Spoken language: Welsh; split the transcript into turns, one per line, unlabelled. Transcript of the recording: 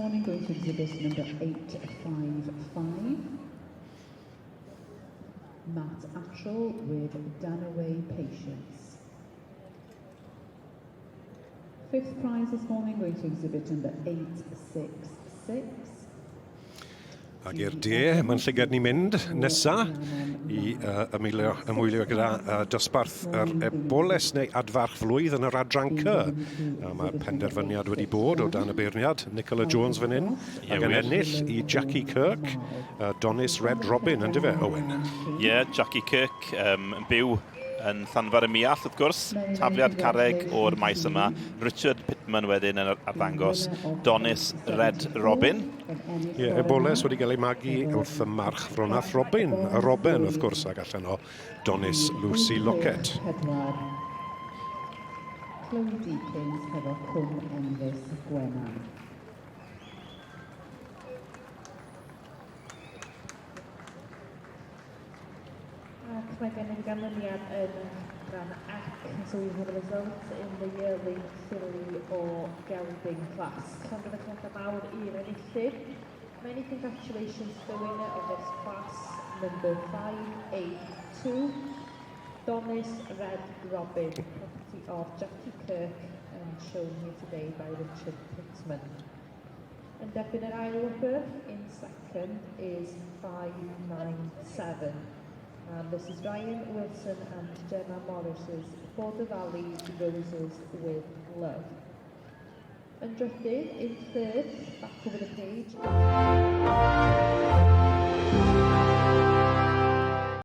morning going to exhibit number 855. Matt Ashall with Danaway Patience. Fifth prize this morning going to exhibit number 866.
Ac i'r de, mae'n llygad ni'n mynd nesa I ymwylio gyda dosbarth yr Eboles neu Adfarch Blwydd yn yr adran C. Mae penderfyniad wedi bod o dan y beirniad. Nicola Jones fan hyn. Ac yn ennill I Jackie Kirk, Donis Red Robin, yn dyfe, Owen?
Ie, Jackie Kirk yn byw yn Llanfair y Miall, wrth gwrs. Tafliad carreg o'r maes yma. Richard Pittman wedyn yn arddangos. Donis Red Robin.
Ie, Eboles wedi cael ei magu wrth y march fronath Robin. Y Robin, wrth gwrs, ac allan o Donis Lucy Lockett.
Chloe Deakins hefo Cwm Enfys Gwennan.
Ac mae gen i'n ganlyniad yn rhan ac, so we have a result in the Yearling filly o Gelding class. Llongyfarchiadau mawr i'r enillydd. Many congratulations to the winner of this class, number 582, Donis Red Robin, property of Jackie Kirk, and shown here today by Richard Pittman. And derbyn yr ail wybr in second is 597. And this is Ryan Wilson and Gemma Morris's Border Valley Roses with Love. And drifted in third, back over the page.